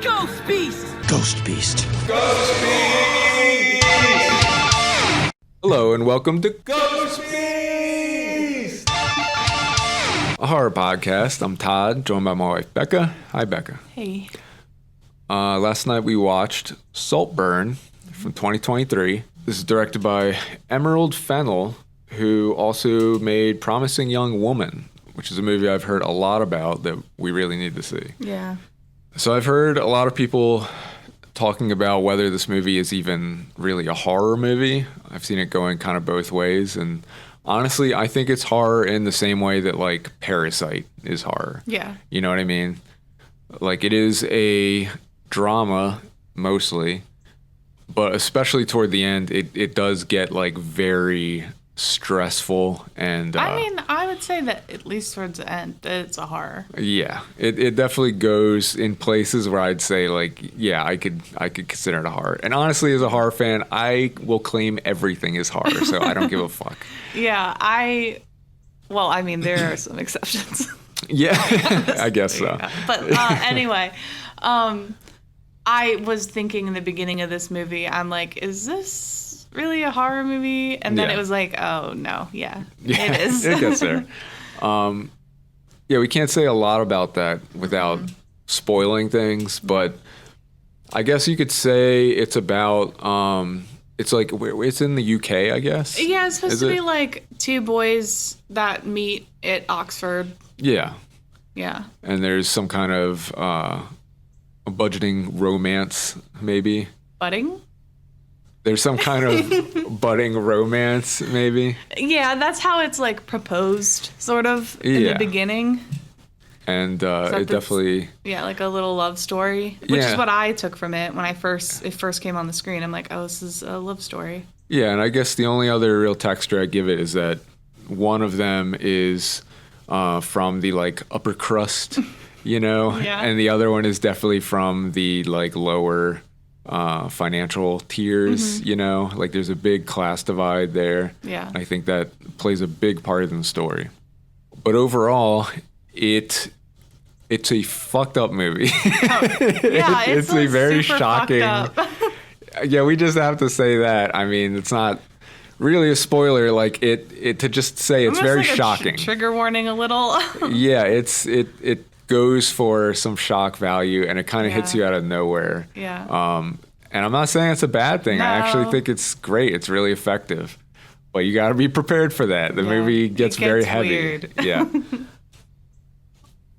Ghost Beast! Ghost Beast. Ghost Beast! Hello and welcome to Ghost Beast! A horror podcast. I'm Todd, joined by my wife Becca. Hi, Becca. Hey. Last night we watched Saltburn from 2023. This is directed by Emerald Fennell, who also made Promising Young Woman, which is a movie I've heard a lot about that we really need to see. Yeah. So I've heard a lot of people talking about whether this movie is even really a horror movie. I've seen it going kind of both ways, and honestly, I think it's horror in the same way that like Parasite is horror. Yeah. You know what I mean? Like it is a drama mostly, but especially toward the end, it does get like very stressful and I mean, I would say that at least towards the end, it's a horror. Yeah, it definitely goes in places where I'd say like, yeah, I could consider it a horror. And honestly, as a horror fan, I will claim everything is horror, so I don't give a fuck. Yeah, well, I mean, there are some exceptions. Yeah, I guess so. Yeah. But anyway, I was thinking in the beginning of this movie, I'm like, is this really a horror movie? And then it was like, oh no, yeah, it is. It gets there. Yeah, we can't say a lot about that without spoiling things, but I guess you could say it's about it's like it's in the UK, I guess. Yeah, it's supposed to be like two boys that meet at Oxford. Yeah. Yeah. And there's some kind of a budgeting romance, maybe. Budding? There's some kind of budding romance, maybe. Yeah, that's how it's like proposed, sort of, in the beginning. And it definitely... Yeah, like a little love story, which is what I took from it when it first came on the screen. I'm like, oh, this is a love story. Yeah, and I guess the only other real texture I give it is that one of them is from the like upper crust, you know? Yeah. And the other one is definitely from the like lower... financial tiers, you know, like there's a big class divide there. Yeah. I think that plays a big part in the story. But overall, it's a fucked up movie. Yeah, it's a very super shocking. Yeah, we just have to say that. I mean, it's not really a spoiler. Like it to just say it's very like shocking. Trigger warning a little. Yeah, it goes for some shock value and it kind of hits you out of nowhere. Yeah. And I'm not saying it's a bad thing. No. I actually think it's great. It's really effective. But you got to be prepared for that. The movie gets very heavy. Weird. Yeah.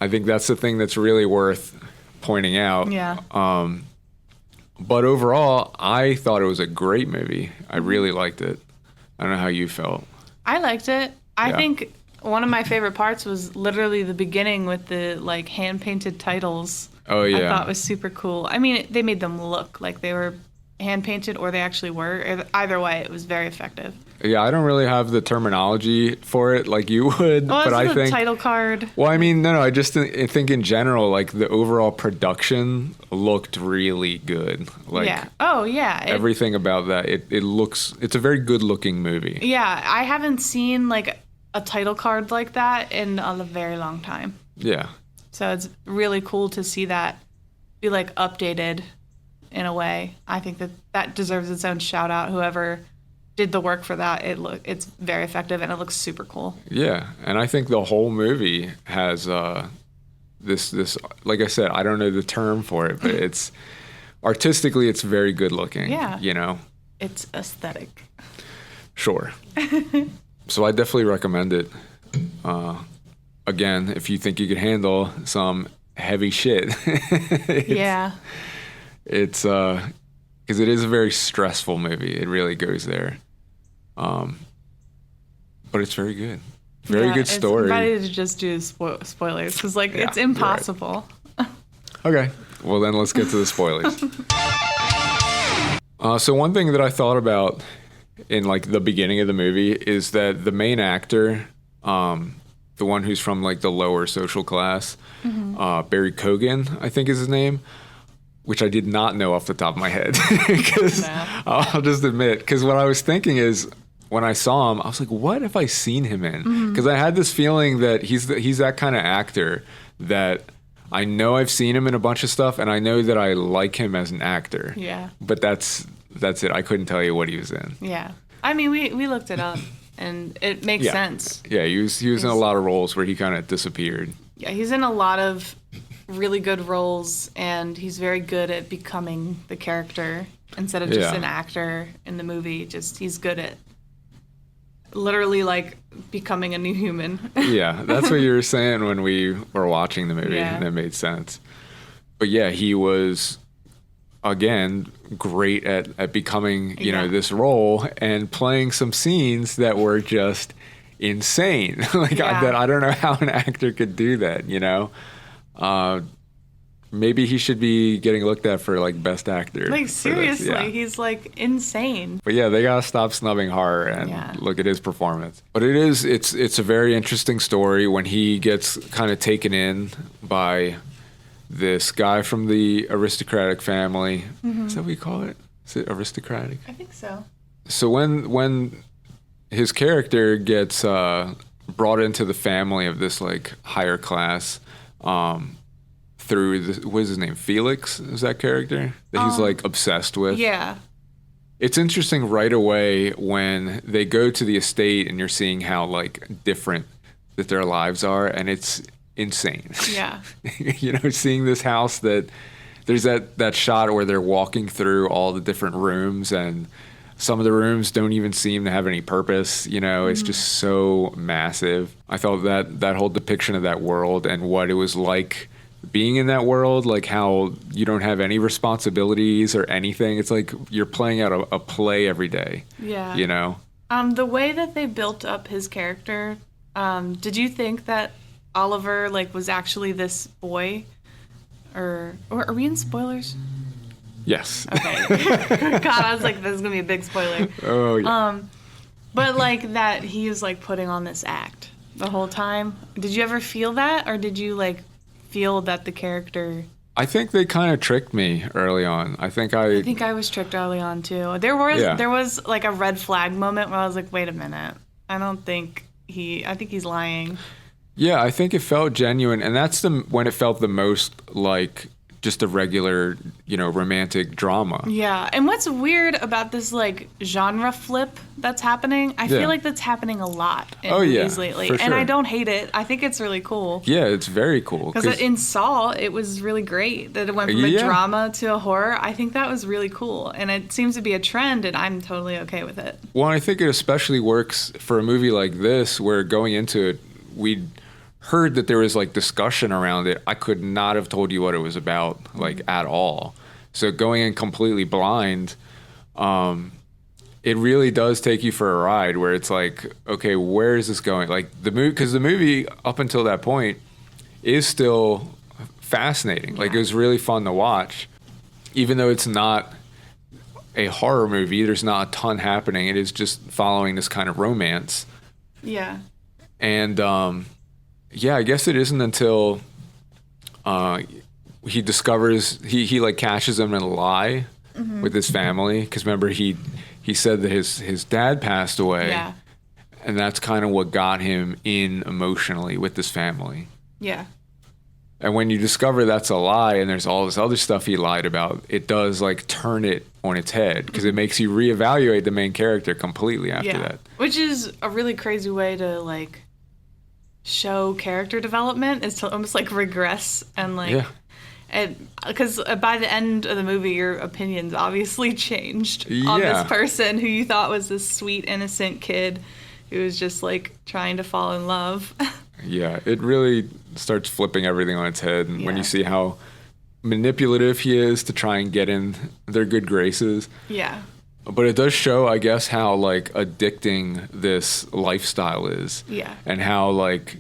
I think that's the thing that's really worth pointing out. Yeah. But overall, I thought it was a great movie. I really liked it. I don't know how you felt. I liked it. I think one of my favorite parts was literally the beginning with the like hand-painted titles. Oh, yeah. I thought was super cool. I mean, they made them look like they were hand-painted or they actually were. Either way, it was very effective. Yeah, I don't really have the terminology for it like you would, well, but I think title card. Well, I mean, no, I just think in general, like the overall production looked really good. Like, yeah. Oh, yeah. Everything about that, it's a very good-looking movie. Yeah, I haven't seen like a title card like that in a very long time. Yeah. So it's really cool to see that be like updated in a way. I think that deserves its own shout out. Whoever did the work for that, it's very effective and it looks super cool. Yeah, and I think the whole movie has this like I said, I don't know the term for it, but it's artistically it's very good looking. Yeah. You know? It's aesthetic. Sure. So I definitely recommend it. Again, if you think you could handle some heavy shit. Yeah. It's because it is a very stressful movie. It really goes there. But it's very good. Very good story. I'm ready to just do spoilers because like it's impossible. Right. Okay. Well, then let's get to the spoilers. So one thing that I thought about in like the beginning of the movie is that the main actor, the one who's from like the lower social class, Barry Cogan, I think is his name, which I did not know off the top of my head. Because I'll just admit, because what I was thinking is when I saw him, I was like, what have I seen him in? Because I had this feeling that he's that kind of actor that I know I've seen him in a bunch of stuff, and I know that I like him as an actor. Yeah. But that's it. I couldn't tell you what he was in. Yeah. I mean, we looked it up, and it makes sense. Yeah, he was in a lot of roles where he kind of disappeared. Yeah, he's in a lot of really good roles, and he's very good at becoming the character instead of just an actor in the movie. Just he's good at literally like becoming a new human. Yeah, that's what you were saying when we were watching the movie, and that made sense. But yeah, he was again great at becoming this role and playing some scenes that were just insane. That I don't know how an actor could do that. Maybe he should be getting looked at for like best actor. Like seriously, he's like insane. But yeah, they gotta stop snubbing horror and look at his performance. But it's a very interesting story when he gets kind of taken in by this guy from the aristocratic family. Mm-hmm. Is that what you call it? Is it aristocratic? I think so. So when his character gets brought into the family of this like higher class, through what is his name? Felix is that character that he's like obsessed with. Yeah. It's interesting right away when they go to the estate and you're seeing how like different that their lives are, and it's insane. Yeah. Seeing this house that there's that shot where they're walking through all the different rooms, and some of the rooms don't even seem to have any purpose. It's just so massive. I thought that whole depiction of that world and what it was like being in that world, like how you don't have any responsibilities or anything. It's like you're playing out a play every day. Yeah. The way that they built up his character, did you think that Oliver like was actually this boy? Or are we in spoilers? Yes. Okay. God, I was like, this is gonna be a big spoiler. Oh yeah. But like that he was like putting on this act the whole time. Did you ever feel that, or did you like feel that the character? I think they kind of tricked me early on. I think I was tricked early on too. There was like a red flag moment where I was like, wait a minute, I think he's lying. Yeah, I think it felt genuine, and that's when it felt the most like just a regular, romantic drama. Yeah, and what's weird about this like genre flip that's happening, I feel like that's happening a lot in movies lately, for sure. And I don't hate it. I think it's really cool. Yeah, it's very cool. Because in Saw, it was really great that it went from a drama to a horror. I think that was really cool, and it seems to be a trend, and I'm totally okay with it. Well, I think it especially works for a movie like this, where going into it, we'd heard that there was like discussion around it. I could not have told you what it was about, like at all. So going in completely blind, it really does take you for a ride where it's like, okay, where is this going? Like the movie, because the movie up until that point is still fascinating. Like it was really fun to watch, even though it's not a horror movie. There's not a ton happening. It is just following this kind of romance. Yeah. And I guess it isn't until he discovers he like catches him in a lie with his family, because remember he said that his dad passed away, and that's kind of what got him in emotionally with this family. Yeah. And when you discover that's a lie and there's all this other stuff he lied about, it does like turn it on its head, because it makes you reevaluate the main character completely after that. Which is a really crazy way to like show character development, is to almost like regress and like because by the end of the movie your opinions obviously changed on this person who you thought was this sweet innocent kid who was just like trying to fall in love. Yeah, it really starts flipping everything on its head, and when you see how manipulative he is to try and get in their good graces. Yeah. But it does show, I guess, how like addicting this lifestyle is. Yeah. And how like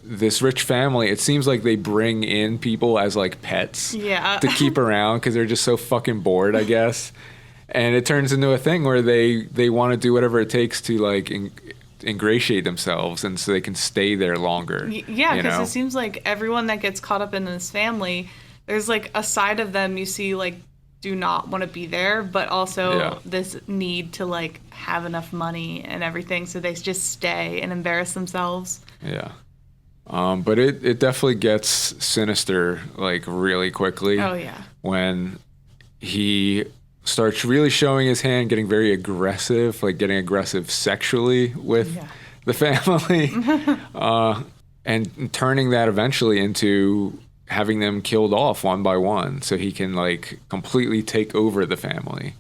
this rich family, it seems like they bring in people as like pets to keep around because they're just so fucking bored, I guess. And it turns into a thing where they want to do whatever it takes to like ingratiate themselves, and so they can stay there longer. Yeah, because it seems like everyone that gets caught up in this family, there's like a side of them you see like do not want to be there, but also this need to like have enough money and everything, so they just stay and embarrass themselves. Yeah. But it definitely gets sinister like really quickly. Oh yeah. When he starts really showing his hand, getting very aggressive, like getting aggressive sexually with the family, and turning that eventually into having them killed off one by one so he can like completely take over the family.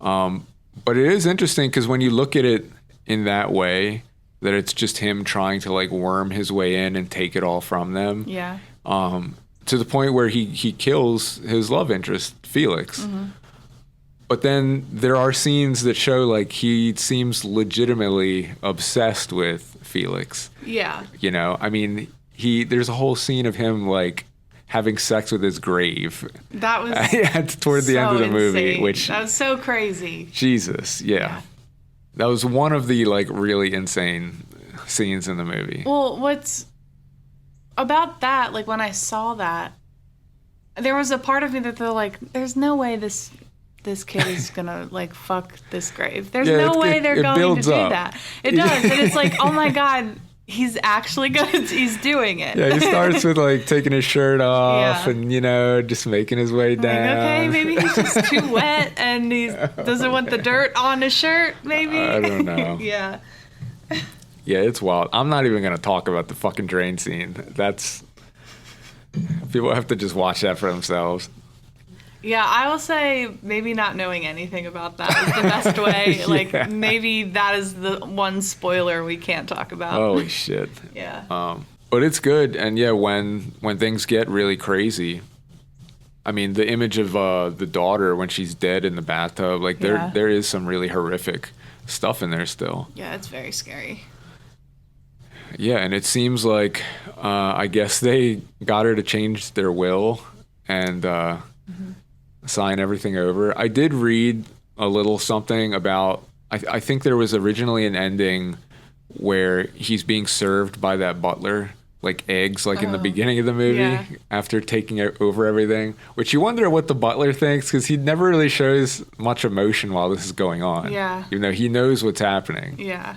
But it is interesting because when you look at it in that way, that it's just him trying to like worm his way in and take it all from them. Yeah. To the point where he kills his love interest, Felix. Mm-hmm. But then there are scenes that show like he seems legitimately obsessed with Felix. Yeah. You know, I mean, there's a whole scene of him like having sex with his grave. That was toward the end of the movie, insane. which that was so crazy. Jesus, yeah. That was one of the like really insane scenes in the movie. Well, what's about that, like when I saw that, there was a part of me that they're like, there's no way this kid is gonna like fuck this grave. There's no way they're going to do that. It does. And it's like, oh my God, he's actually he's doing it. Yeah, he starts with like taking his shirt off and, you know, just making his way down. Like, okay, maybe he's just too wet and he doesn't want the dirt on his shirt, maybe. I don't know. Yeah. Yeah, it's wild. I'm not even going to talk about the fucking drain scene. People have to just watch that for themselves. Yeah, I will say maybe not knowing anything about that is the best way. Like, maybe that is the one spoiler we can't talk about. Holy shit. Yeah. But it's good. And yeah, when things get really crazy, I mean, the image of the daughter when she's dead in the bathtub, like there is some really horrific stuff in there still. Yeah, it's very scary. Yeah, and it seems like I guess they got her to change their will and sign everything over. I did read a little something about, I think there was originally an ending where he's being served by that butler, like eggs, like in the beginning of the movie, after taking over everything, which you wonder what the butler thinks, because he never really shows much emotion while this is going on. Yeah. Even though he knows what's happening. Yeah.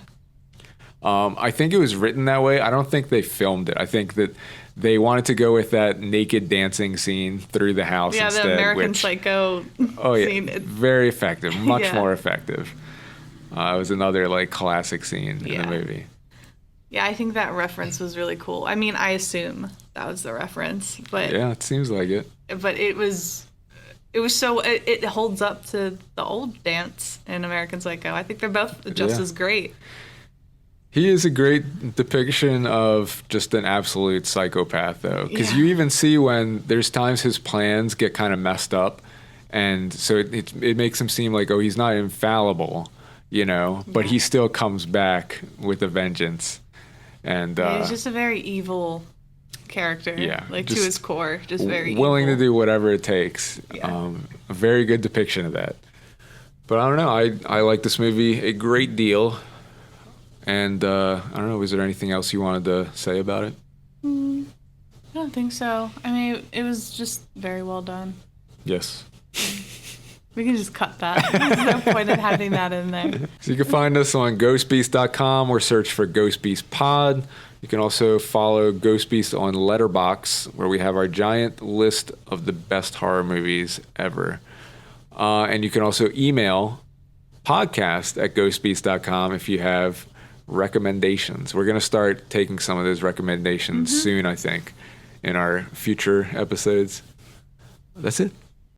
I think it was written that way. I don't think they filmed it. I think that they wanted to go with that naked dancing scene through the house instead. Yeah, the American Psycho scene. Very effective. Much more effective. It was another like classic scene in the movie. Yeah, I think that reference was really cool. I mean, I assume that was the reference, but yeah, it seems like it. But it was so it holds up to the old dance in American Psycho. I think they're both just as great. He is a great depiction of just an absolute psychopath, though, because you even see when there's times his plans get kind of messed up, and so it makes him seem like, oh, he's not infallible, you know, but he still comes back with a vengeance, and he's just a very evil character, like to his core, just very willing evil. To do whatever it takes. A very good depiction of that. But I don't know, I like this movie a great deal. And I don't know, was there anything else you wanted to say about it? I don't think so. I mean, it was just very well done. Yes. We can just cut that. There's no point in having that in there. So you can find us on ghostbeast.com or search for Ghost Beast Pod. You can also follow Ghost Beast on Letterboxd, where we have our giant list of the best horror movies ever. And you can also email podcast@ghostbeast.com if you have recommendations. We're going to start taking some of those recommendations soon, I think, in our future episodes. That's it.